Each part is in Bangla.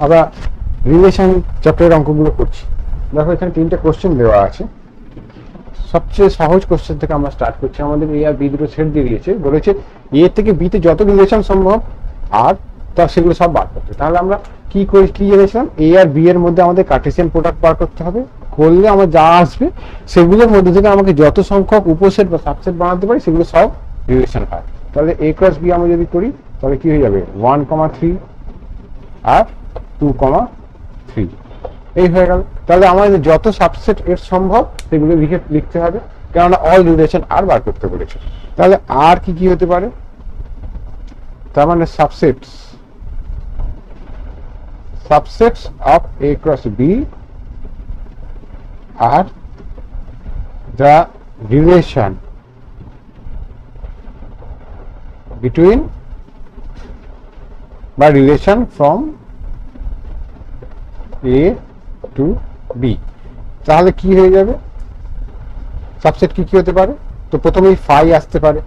আমরা রিলেশন চ্যাপ্টারের অঙ্কগুলো করছি। দেখো এখানে 3টে কোশ্চেন দেওয়া আছে। সবচেয়ে সহজ কোশ্চেন থেকে আমরা স্টার্ট করছি। আমাদের এ আর বি দুটো সেট দিয়ে দিয়েছে, বলেছে এ থেকে বিতে যত রিলেশন সম্ভব আর তা সেগুলো সব বার করতে। তাহলে আমরা কি জেনেছিলাম, এ আর বি এর মধ্যে আমাদের কার্টেসিয়ান প্রোডাক্ট বার করতে হবে। করলে আমার যা আসবে সেগুলোর মধ্যে থেকে আমাকে যত সংখ্যক উপসেট বা সাবসেট বানাতে পারি সেগুলো সব রিলেশন হয়। তাহলে এ ক্রস বি আমরা যদি করি তাহলে কি হয়ে যাবে 1,3 আর 2,3 এই হয়ে গেল। তাহলে আমাদের যত সাবসেট এর সম্ভব সেগুলো লিখতে হবে, কেননা অল রিলেশন আর বার করতে বলেছে। তাহলে আর কি হতে পারে, তার মানে subsets of A cross B আর the relation between বা relation from A to B। তাহলে কি হয়ে যাবে, সাবসেট কি হতে পারে, তো প্রথমেই ফাই আসতে পারে,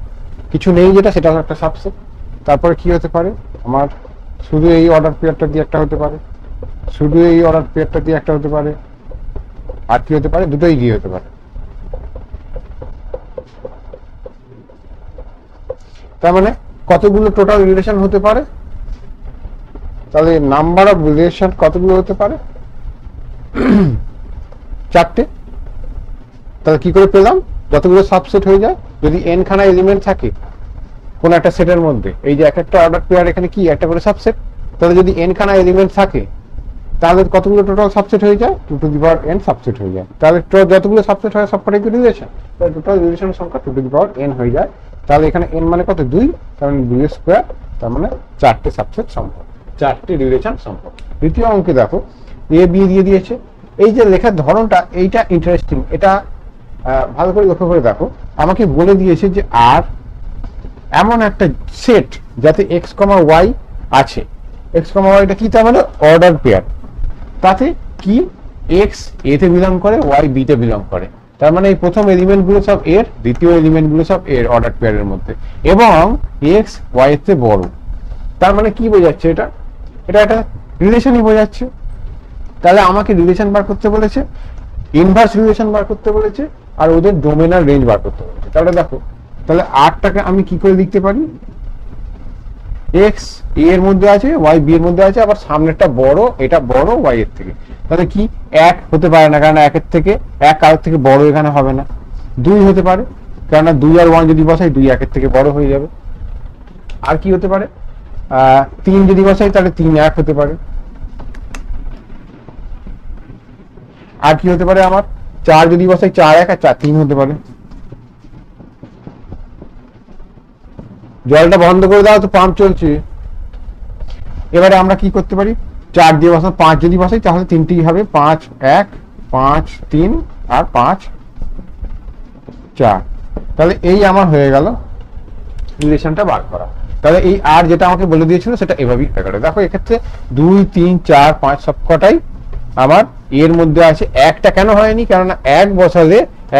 কিছু নেই যেটা সেটা একটা সাবসেট। তারপরে কি হতে পারে, আমার শুধু এই অর্ডার পেয়ারটা দিয়ে একটা হতে পারে, শুধু এই অর্ডার পেয়ারটা দিয়ে একটা হতে পারে, আর কি হতে পারে, দুটোই দিয়ে হতে পারে। তার মানে কতগুলো টোটাল রিলেশন হতে পারে, তাহলে নাম্বার অফ রিলেশন কতগুলো হতে পারে, 4টে। তাহলে কি করে পেলাম, যতগুলো সাবসেট হয়ে যায়, যদি n খানা এলিমেন্ট থাকে কোন একটা সেটের মধ্যে, এই যে এক একটা অর্ডার পেয়ার এখানে কি একটা করে সাবসেট, তাহলে যদি n খানা এলিমেন্ট থাকে তাহলে কতগুলো টোটাল সাবসেট হয়ে যায়, 2 to the power n subset হয়ে যায়। তাহলে যতগুলো সাবসেট হয় সবকটাই কি রিলেশন, তাহলে টোটাল রিলেশনের সংখ্যা 2 to the power n হয়ে যায়। তাহলে এখানে n মানে কত, 2, তার মানে 2 স্কয়ার, তার মানে 4টে সাবসেট সম্ভব, 4টে রিলেশন সম্ভব। দ্বিতীয় অঙ্কে দেখো এ বি দিয়ে দিয়েছে। এই যে লেখার ধরনটা এইটা ইন্টারেস্টিং, এটা ভালো করে লক্ষ্য করে দেখো। আমাকে বলে দিয়েছে যে আর এমন একটা সেট যাতে x, y আছে। x, y টা কি, তার মানে অর্ডার পেয়ার, তাতে কি x a তে বিলং করে, y b তে বিলং করে। তার মানে এই প্রথম এলিমেন্ট গুলো সব এর, দ্বিতীয় এলিমেন্ট গুলো সব এর অর্ডার পেয়ারের মধ্যে, এবং x y এর চেয়ে বড়। তার মানে কি বোঝাচ্ছে, এটা একটা রিলেশনই বোঝাচ্ছে। তাহলে আমাকে রিলেশন বার করতে বলেছে, ইনভার্স রিলেশন বার করতে বলেছে, আর ওদের ডোমেন আর রেঞ্জ বার করতে বলেছে। তাহলে দেখো, তাহলে আরটাকে আমি কি করে লিখতে পারি, x a এর মধ্যে আছে, y b এর মধ্যে আছে, আবার সামনেরটা বড়, এটা বড় y এর থেকে। তাহলে কি 1 হতে পারে না, কারণ 1 এর থেকে 1 কারোর থেকে বড় এখানে হবে না। 2 হতে পারে, কারণ 2 আর 1 যদি বসাই 2 1 এর থেকে বড় হয়ে যাবে। আর কি হতে পারে, 3 যদি বসাই তাহলে 3 1 হতে পারে। আর কি হতে পারে, আমার 4 যদি বসাই 4 1 আর 4 3 হতে পারে। জলটা বন্ধ করে দাও, তো পাম্প চলছে। এবারে আমরা কি করতে পারি, 4 দিয়ে বসাই, 5 যদি বসাই তাহলে 3টেই হবে, 5 1 5 3 আর 5 4। তাহলে এই আমার হয়ে গেল রিলেশনটা বার করা। তাহলে এই আর যেটা আমাকে বলে দিয়েছিল সেটা এভাবেই হয়ে গেল। দেখো এক্ষেত্রে 2 3 4 5 সবকটাই আমার এর মধ্যে আছে। একটা কেন হয়নি, কেননা 1 বসালে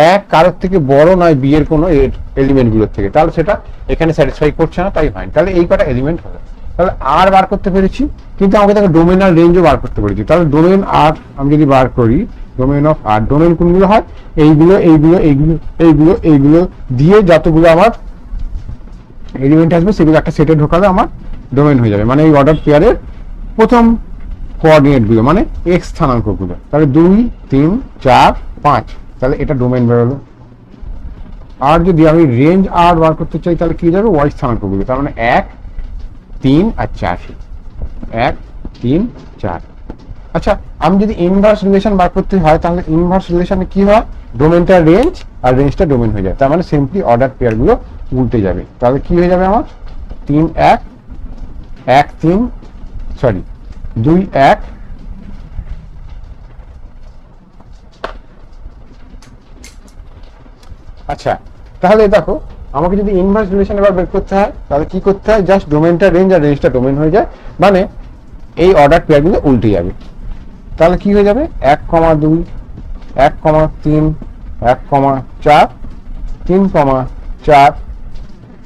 1 কারোর থেকে বড় নয় বি এর কোনো এলিমেন্ট গুলোর থেকে, তাহলে সেটা এখানে স্যাটিসফাই করছে না, তাই হয়নি। তাহলে এই কটা এলিমেন্ট হলো। তাহলে আর বার করতে পেরেছি, কিন্তু আমাকে দেখো ডোমেন আর রেঞ্জও বার করতে পেরেছি। তাহলে ডোমেন আর আমি যদি বার করি, ডোমেন অফ আর, ডোমেন কোনগুলো হয়, এইগুলো এইগুলো এইগুলো এইগুলো এইগুলো দিয়ে যতগুলো আমার এলিমেন্ট আসবে সেগুলো একটা সেটে ঢোকালে আমার ডোমেন হয়ে যাবে। মানে এই অর্ডার পেয়ারের প্রথম কোঅর্ডিনেট গুলো, মানে এক্স স্থানাঙ্ক গুলো। তাহলে 2 3 4 5, তাহলে এটা ডোমেন বেরোলো। আর যদি আমি রেঞ্জ আর বার করতে চাই তাহলে কি যাবে, ওয়াই স্থানাঙ্ক গুলো। তার মানে 1 3 আর 4, 1 3 4। আচ্ছা, আমি যদি ইনভার্স রিলেশন বার করতে হয় তাহলে ইনভার্স রিলেশনে কি হয়, ডোমেনটা রেঞ্জ আর রেঞ্জটা ডোমেন হয়ে যায়। তার মানে সিম্পলি অর্ডার পেয়ার গুলো উল্টে যাবে। তাহলে কি হয়ে যাবে, আমার 3 1 1 3 সরি 2 1 আচ্ছা, তাহলে দেখো আমাকে যদি ইনভার্স রিলেশন এবার বের করতে হয় তাহলে কি করতে হয়, জাস্ট ডোমেনটা রেঞ্জ আর রেঞ্জটা ডোমেন হয়ে যায়, মানে এই অর্ডার পেয়ার গুলো উল্টে যাবে। তাহলে কি হয়ে যাবে, 1 2 1 3 1 4 3 4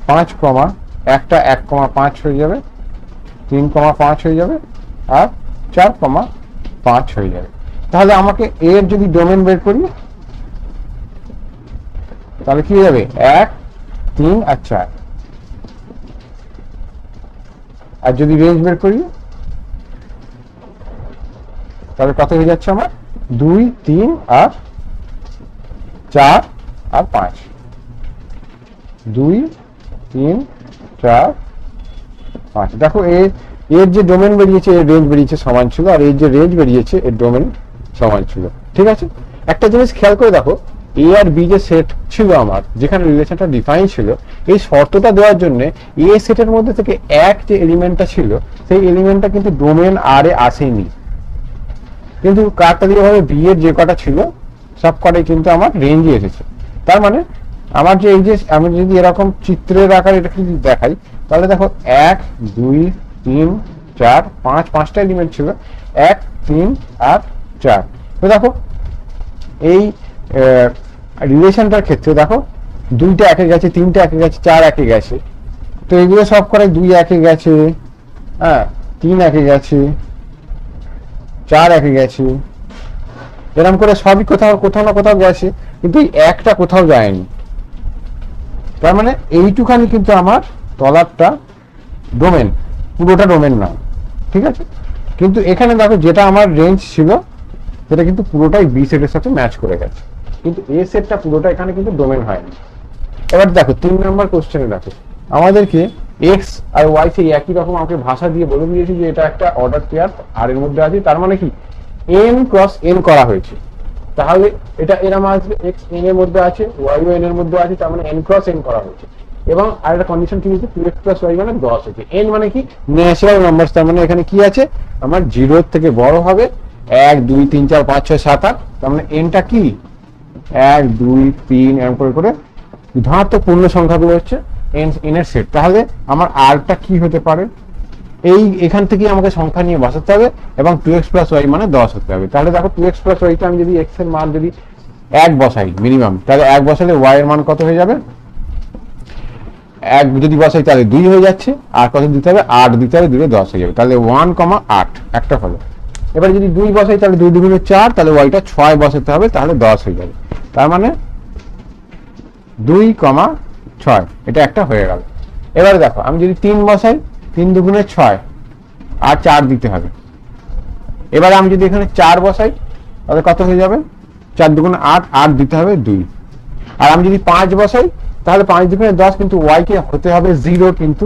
5 একটা 1 5 হয়ে যাবে, 3 5 হয়ে যাবে, আর 4,5 হয়ে যাবে। তাহলে আমাকে এর যদি ডোমেন বের করি তাহলে কি হয়ে যাবে 1, 3 আর 4। আর যদি রেঞ্জ বের করি তাহলে কত হয়ে যাচ্ছে আমার 2, 3 আর 4 আর 5। 2, 3, 4, 5। দেখো এর যে ডোমেন বেরিয়েছে এর রেঞ্জ বেরিয়েছে সমান ছিল, আর এর যে রেঞ্জ বেরিয়েছে এর ডোমেন সমান ছিল। ঠিক আছে, একটা জিনিস খেয়াল করে দেখো, এ আর বি যে সেট ছিল আমার, যেখানে রিলেশনটা ডিফাইন ছিল, এই শর্তটা দেওয়ার জন্য এ সেটের মধ্যে থেকে এক যে এলিমেন্টটা ছিল সেই এলিমেন্টটা কিন্তু ডোমেন আর এ আসেনি, কিন্তু কাকতালীয়ভাবে বি এর যে কটা ছিল সব কটাই কিন্তু আমার রেঞ্জে এসেছে। তার মানে আমার যে এই যে আমি যদি এরকম চিত্রের আকারে এটাকে যদি দেখাই তাহলে দেখো 1, 2, 3, 4, 5, 5টা এলিমেন্ট ছিল, 1, 3 আর 4। তো দেখো এই রিলেশনটার ক্ষেত্রে দেখো 2টা একে গেছে, 3টা একে গেছে, 4 একে গেছে। তো এগুলো সব করে 2 একে গেছে, হ্যাঁ 3 একে গেছে, 4 একে গেছে, এরকম করে সবই কোথাও না কোথাও গেছে, কিন্তু এই একটা কোথাও যায়নি। তার মানে এইটুখানি কিন্তু আমার তলারটা ডোমেন, পুরোটা ডোমেন না। ঠিক আছে, কিন্তু এখানে দেখো যেটা আমার রেঞ্জ ছিল সেটা কিন্তু পুরোটাই বি সেটের সাথে ম্যাচ করে গেছে, কিন্তু এ সেটটা পুরোটা এখানে কিন্তু ডোমেন হয়নি। এবার দেখো 3 নম্বর কোশ্চেনে দেখো আমাদেরকে এক্স আর ওয়াই সেই একই রকম আমাকে ভাষা দিয়ে বলে দিয়েছে যে এটা একটা অর্ডার পেয়ার আর এর মধ্যে আছে, তার মানে কি n ক্রস n করা হয়েছে। তাহলে এটা এরকম আসবে, এক্স n এর মধ্যে আছে, ওয়াই ও n এর মধ্যে আছে, তার মানে n ক্রস n করা হয়েছে। এবং আরেকটা কন্ডিশন কি হচ্ছে, 2x প্লাস y মানে 10 হচ্ছে। n মানে কি ন্যাচারাল নাম্বার, তার মানে এখানে কি আছে আমার 0 থেকে বড় হবে 1, 2, 3, 4, 5, 6, 7, 8, তার মানে nটা কি 1, 2, 3 এরকম করে করে ধনাত্মক পূর্ণ সংখ্যাগুলো হচ্ছে n এর সেট। তাহলে আমার আরটা কি হতে পারে, এই এখান থেকে আমাকে সংখ্যা নিয়ে বসাতে হবে এবং 2x প্লাস y মানে 10 হতে হবে। তাহলে দেখো 2x প্লাস y তে আমি যদি x এর মান যদি 1 বসাই মিনিমাম, তাহলে 1 বসালে y এর মান কত হয়ে যাবে, 1 যদি বসাই তাহলে 2 হয়ে যাচ্ছে, আর কত দিতে হবে 8 দিতে হবে, 2 10 হয়ে যাবে, তাহলে 1,8 একটা হলো। এবার যদি 2 বসাই তাহলে 2 দুগুণে 4, তাহলে ওয়াইটা 6 বসাতে হবে, তাহলে 10 হয়ে যাবে। তার মানে 2,6 এটা একটা হয়ে গেল। এবারে দেখো আমি যদি 3 বসাই, 3 দুগুণে 6 আর 4 দিতে হবে। এবারে আমি যদি এখানে 4 বসাই তাহলে কত হয়ে যাবে, 4 দুগুণে 8, 8 দিতে হবে 2। আর আমি যদি 5 বসাই তাহলে 5 দুগুণে 10, কিন্তু y কে হতে হবে 0, কিন্তু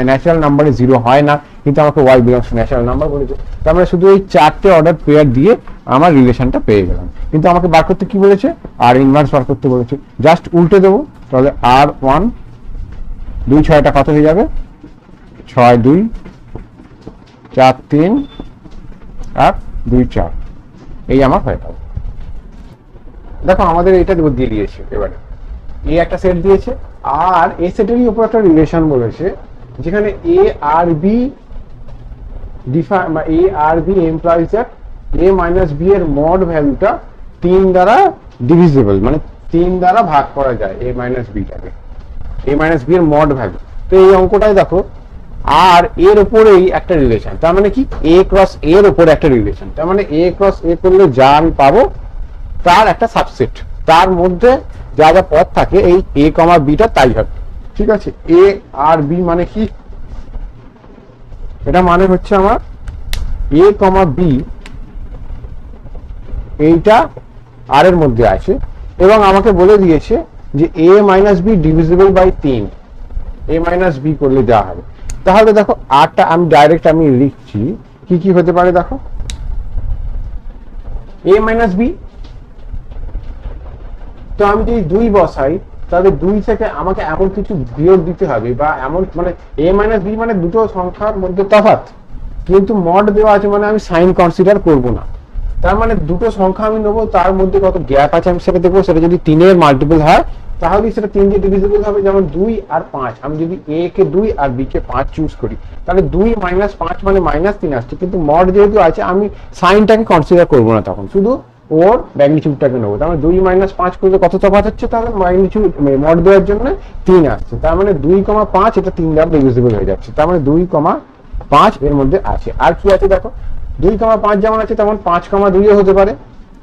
ন্যাচারাল নাম্বারে 0 হয় না, কিন্তু আমাকে y belongs to natural number বলেছে। তার মানে শুধু এই 4টে অর্ডার পেয়ার দিয়ে আমার রিলেশনটা পেয়ে গেলাম, কিন্তু আমাকে বার করতে কি বলেছে, আর ইনভার্স বার করতে বলেছে। জাস্ট উল্টে দেবো, তাহলে r1 2 6টা কত হয়ে যাবে, 6 2 4 3 আর 2 4, এই আমার হয়ে গেল। দেখো আমাদের এটা দিয়ে দিয়েছে, এবারে এ একটা সেট দিয়েছে আর এ সেটেরই উপর একটা রিলেশন বলেছে, যেখানে এ আর বি এ আর B implies that A minus B এর মড ভ্যালুটা 3 দ্বারা ডিভিজিবল, মানে 3 দ্বারা ভাগ করা যায় এ মাইনাস বিটাকে, এ মাইনাস বি এর মড ভ্যালু। তো এই অঙ্কটাই দেখো আর এর উপরেই একটা রিলেশন, তার মানে কি এ ক্রস এর উপরে একটা রিলেশন, তার মানে এ ক্রস এ করলে যা আমি পাবো তার একটা সাবসেট, তার মধ্যে যা যা পদ থাকে এই এ কমা বিটা তাই হবে। ঠিক আছে, এ আর বি মানে কি, এটা মানে হচ্ছে আমার এ কমা বি এইটা আর এর মধ্যে আছে, এবং আমাকে বলে দিয়েছে যে A minus B divisible by 3, A minus B করলে যা হবে। তাহলে দেখো আরটা আমি ডাইরেক্ট আমি লিখছি কি কি হতে পারে। দেখো এ মাইনাস বি, তো আমি যদি 2 বসাই তাহলে 2 থেকে আমাকে এমন কিছু বিয়োগ দিতে হবে, বা এমন মানে এ মাইনাস বি মানে দুটো সংখ্যার মধ্যে তফাৎ, কিন্তু মড দেওয়া আছে মানে আমি সাইন কনসিডার করব না। তার মানে দুটো সংখ্যা আমি নেবো, তার মধ্যে কত গ্যাপ আছে আমি সেটা দেখবো। সেটা যদি 3 এর মাল্টিপল হয় তাহলে সেটা 3 দিয়ে ডিভিজিবল হবে, যেমন 2 আর 5। আমি যদি a কে 2 আর b কে 5 চুজ করি তাহলে 2 মাইনাস 5 মানে -3 আসছে, কিন্তু মড যেহেতু আছে আমি সাইনটাকে কনসিডার করবো না, তখন শুধু ওর ম্যাগনিটিউডটাকে নেবো। তার মানে 2 মাইনাস 5 করলে কত তফাৎ হচ্ছে, তাহলে ম্যাগনিটিউড মড দেওয়ার জন্য 3 আসছে, তার মানে 2,5 এটা 3 দ্বারা ডিভিজিবল হয়ে যাচ্ছে, তার মানে 2,5 এর মধ্যে আছে। আর কি আছে দেখো, 2,5 যেমন আছে তেমন 5,2 হতে পারে,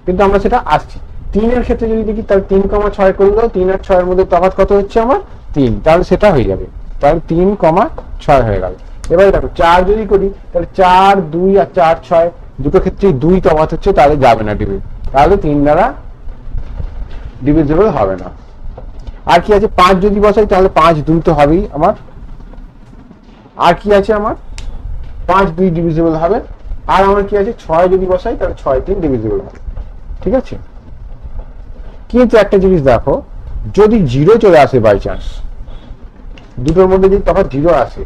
কিন্তু আমরা সেটা আসছি। 3-এর ক্ষেত্রে যদি দেখি তাহলে 3,6 করলেও 3 আর 6 এর মধ্যে তফাৎ কত হচ্ছে আমার 3, তাহলে সেটা হয়ে যাবে, তাহলে 3,6 হয়ে গেল। এবারে দেখো 4 যদি করি তাহলে 4, 2 আর 4, 6 দুটো ক্ষেত্রেই 2 তফাৎ হচ্ছে, তাহলে যাবে না ডিভিড, তাহলে 3 দ্বারা ডিভিজিবল হবে না। আর কি আছে, 5 যদি বসাই তাহলে 5, 2 তো হবেই আমার। আর কি আছে আমার, 5, 2 ডিভিজিবল হবে। আর আমার কি আছে, 6 যদি বসাই তাহলে 6, 3 ডিভিজিবল হবে। ঠিক আছে, কিন্তু একটা জিনিস দেখো, যদি 0 চলে আসে বাই চান্স, দুটোর মধ্যে যদি তফাৎ 0 আসে,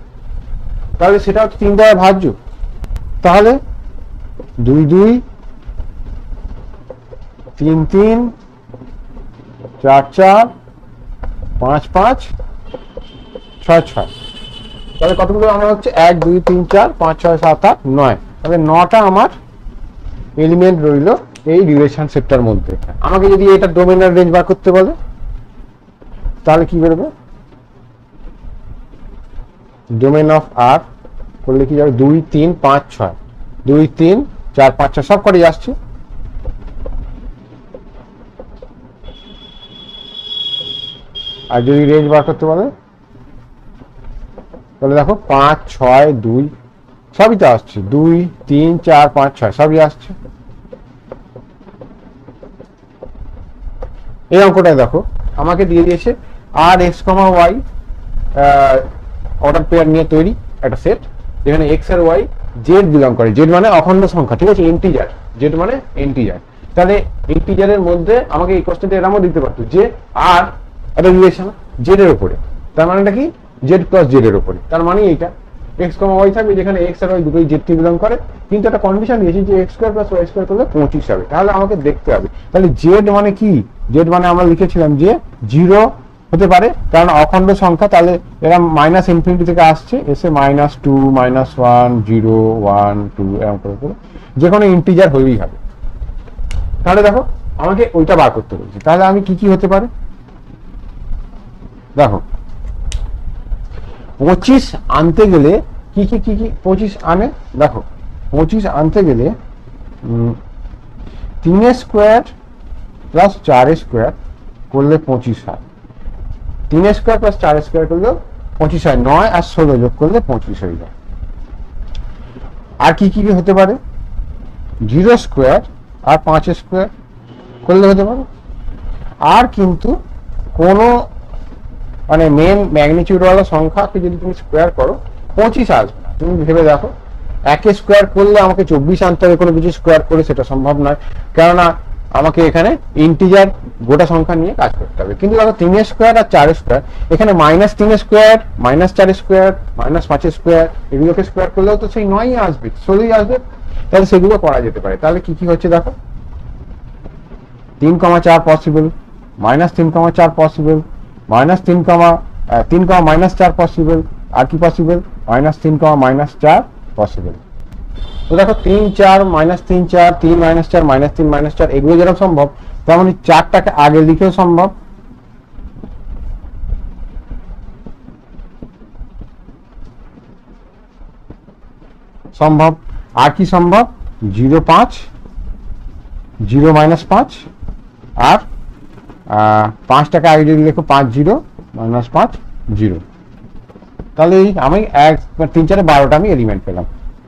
তাহলে সেটাও 3 দ্বারা ভাজ্য। তাহলে 2, 2, 3, 3, 4, 4, 5, 5, 6, 6, তাহলে কতগুলো আমার হচ্ছে 1, 2, 3, 4, 5, 6, 7, 8, 9, তাহলে 9টা আমার এলিমেন্ট রইল এই রিলেশন সেটটার মধ্যে। আমাকে যদি এটা ডোমেন আর রেঞ্জ বার করতে বলে তাহলে কি বেরোবে, ডোমেন অফ আর করলে কি যাবে, 2, 3, 5, 6, 2, 3, 4, 5, 6 সব করে আসছে। আর যদি রেঞ্জ বার করতে বলে তাহলে দেখো 5, 6, 2 সবই তো আসছে, 2, 3, 4, 5, 6 সবই আসছে। এই অঙ্কটায় দেখো আমাকে দিয়ে দিয়েছে আর এক্স কমা ওয়াই অর্ডার পেয়ার নিয়ে তৈরি একটা সেট, যেখানে এক্স আর ওয়াই জেড বিলং করে, জেড মানে অখণ্ড সংখ্যা, ঠিক আছে, ইন্টিজার, জেড মানে ইন্টিজার। তাহলে ইন্টিজারের মধ্যে আমাকে এই কোশ্চেনটা এরকমও দিতে পারতো যে আর একটা রিলেশন জেড এর উপরে, তার মানেটা কি, জেড প্লাস জেড এর উপরে, তার মানে এইটা এক্স কমা ওয়াই থাকবে, যেখানে এক্স আর ওয়াই দুটোই জেড কে বিলং করে, কিন্তু একটা কন্ডিশন দিয়েছি যে x square plus y square করলে 25 হবে। তাহলে আমাকে দেখতে হবে তাহলে জেড মানে কি, জেড মানে আমরা লিখেছিলাম যে 0 হতে পারে, কারণ অখণ্ড সংখ্যা, তাহলে এরা মাইনাস ইনফিনিটি থেকে আসছে, এসে -2, -1, 0, 1, 2 এরকম করে যে কোনো ইন্টিজার হলেই হবে। তাহলে দেখো আমাকে ওইটা বার করতে বলছে, তাহলে আমি কি কি হতে পারে দেখো, 25 আনতে গেলে কি 25 আনে, দেখো 25 আনতে গেলে 3 স্কোয়ার প্লাস 4 স্কোয়ার করলে 25 হয়, 3 স্কোয়ার প্লাস 4 স্কোয়ার করলেও 25 হয়, 9 আর 16 যোগ করলে 25 হয়ে যায়। আর কি হতে পারে, 0 স্কোয়ার আর 5 স্কোয়ার করলে হতে পারে। আর কিন্তু কোনো মানে মেন ম্যাগনিটিউডওয়ালা সংখ্যাকে যদি তুমি স্কোয়ার করো 25 আসবে না। তুমি ভেবে দেখো, 1 স্কোয়ার করলে আমাকে 24 আনতে হবে, কোনো কিছু স্কোয়ার করে সেটা সম্ভব নয়, কেননা আমাকে এখানে ইন্টিজার গোটা সংখ্যা নিয়ে কাজ করতে হবে। কিন্তু দেখো 3 স্কোয়ার আর 4 স্কোয়ার, এখানে -3 স্কোয়ার, -4 স্কোয়ার, -5 স্কোয়ার, এগুলোকে স্কোয়ার করলেও তো সেই 9ই আসবে, 16ই আসবে, তাহলে সেগুলো করা যেতে পারে। তাহলে কি হচ্ছে দেখো, 3,4 পসিবল, -3,4 পসিবল, -3, 3, -4 পসিবল, আর কি পসিবল, -3, -4 পসিবল। তো দেখো 3, 4, -3, 4, 3, -4, -3, -4 এগুলো যেরকম সম্ভব, তেমনি 4টাকে আগে লিখেও সম্ভব। আর কি সম্ভব, 0, 5, 0, -5 আর 5টাকে আগে যদি লিখো 5, 0, -5, 0, তাহলে আমি 1, 3, 4, 12টা আমি এলিমেন্ট পেলাম।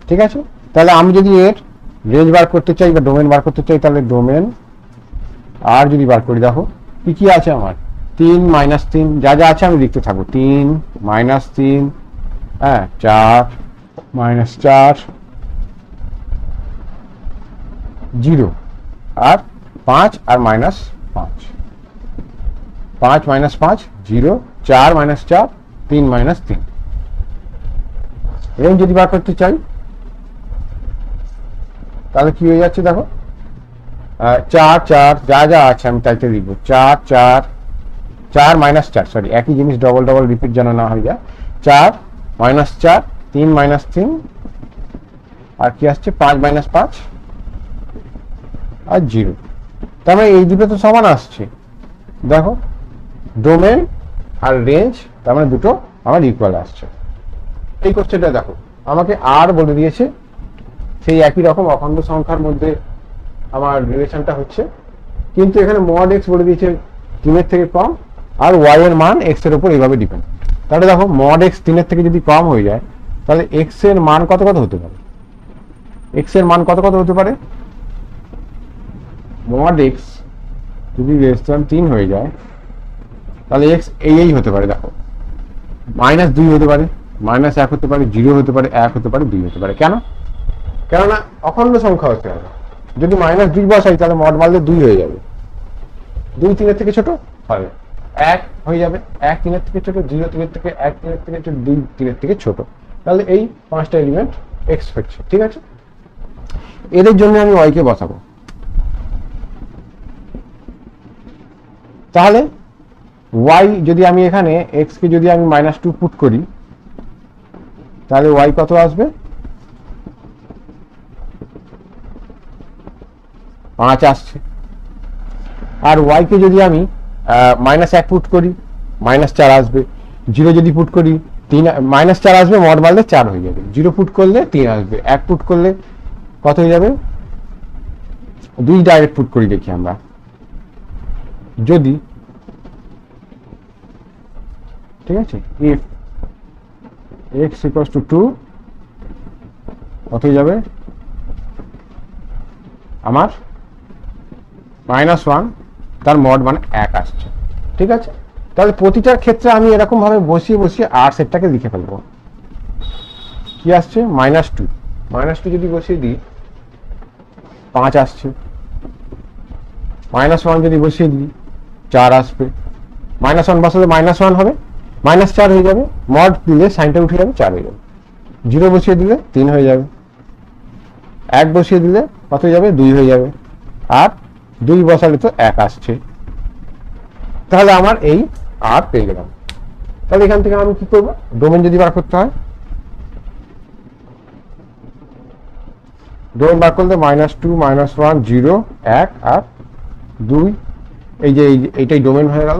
ঠিক আছে, তাহলে আমি যদি এর রেঞ্জ বার করতে চাই বা ডোমেন বার করতে চাই, তাহলে ডোমেন আর যদি বার করি, দেখো কি আছে আমার, 3, -3 যা যা আছে আমি লিখতে থাকবো, 3, -3, হ্যাঁ 4, -4, 0 আর 5 আর -5, 5, -5, 0, 4, -4, 3, -3। রেঞ্জ যদি বার করতে চাই তাহলে কি হয়ে যাচ্ছে দেখো, 4, 4 যা যা আছে আমি তাইতে লিখবো, 4, 4, 4, -4, সরি একই জিনিস ডবল রিপিট যেন না হয়ে যায়, 4, -4, 3, -3 আর কি আসছে 5, -5 আর 0। তার মানে এই দুটো তো সমান আসছে, দেখো ডোমেন আর রেঞ্জ, তার মানে দুটো আমার ইকুয়াল আসছে। এই কোশ্চেনটা দেখো আমাকে আর বলে দিয়েছে সেই একই রকম অখণ্ড সংখ্যার মধ্যে আমার রিলেশনটা হচ্ছে, কিন্তু এখানে মড এক্স বলে দিয়েছে 3 থেকে কম, আর ওয়াই এর মান এক্স এর উপর এইভাবে ডিপেন্ড। তাহলে দেখো মড এক্স 3 থেকে যদি কম হয়ে যায়, তাহলে এক্স এর মান কত কত হতে পারে? এক্স এর মান কত কত হতে পারে? মড এক্স যদি <3 হয়ে যায়, তাহলে এক্স এই হতে পারে। দেখো -2 হতে পারে, -1 হতে পারে, 0 হতে পারে, 1 হতে পারে, 2 হতে পারে। কেন? কেননা অখণ্ড সংখ্যা হতে হবে। যদি -2 বসাই তাহলে মড মারলে 2 হয়ে যাবে, 2 3 থেকে ছোট হবে, 1 হয়ে যাবে, 1 3 থেকে ছোট, 0 3 থেকে, 1 3 থেকে ছোট, 2 3 থেকে ছোট। তাহলে এই 5টা এলিমেন্ট এক্স হচ্ছে। ঠিক আছে, এদের জন্য আমি ওয়াই কে বসাবো। তাহলে ওয়াই যদি আমি এখানে এক্স কে যদি আমি -2 পুট করি, তাহলে ওয়াই কত আসবে? 5 আসছে। আর ওয়াই কে যদি আমি -1 পুট করি, -4 আসবে। 0 যদি পুট করি, 3 -4 আসবে, মড মারলে 4 হয়ে যাবে। 0 পুট করলে 3 আসবে, 1 পুট করলে কত হয়ে যাবে? 2 ডাইরেক্ট পুট করি, দেখি আমরা যদি, ঠিক আছে, ইফ x = 2 কত হয়ে যাবে আমার? -1, তার মড মানে 1 আসছে। ঠিক আছে, তাহলে প্রতিটার ক্ষেত্রে আমি এরকম ভাবে বসিয়ে বসিয়ে আর সেটটাকে লিখে ফেলবো। কি আসছে? -2 যদি বসিয়ে দিই 5 আসছে, -1 যদি বসিয়ে দিই 4 আসবে, -1 বসালে -1 হবে, -4 হয়ে যাবে, মড দিলে সাইনটা উঠে যাবে, 4 হয়ে যাবে। 0 বসিয়ে দিলে 3 হয়ে যাবে, 1 বসিয়ে দিলে কত হয়ে যাবে? 2 হয়ে যাবে, আর 2 বসালে তো 1 আসছে। তাহলে আমার এই আর পেয়ে গেলাম। তাহলে এখান থেকে আমি কি করব? ডোমেন যদি বার করতে হয়, ডোমেন বার করলে -2 -1 0 1 আর 2, এই যে এইটাই ডোমেন হয়ে গেল।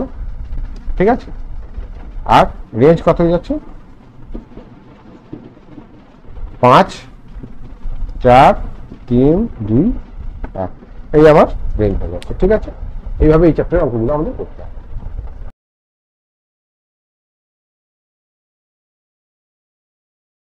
ঠিক আছে, আর রেঞ্জ কত হয়ে যাচ্ছে? 5 4 3 2 1, এই আমার রেঞ্জ হয়ে যাচ্ছে। ঠিক আছে, এইভাবে এই চ্যাপ্টারের অঙ্কগুলো আমাদের করতে হবে।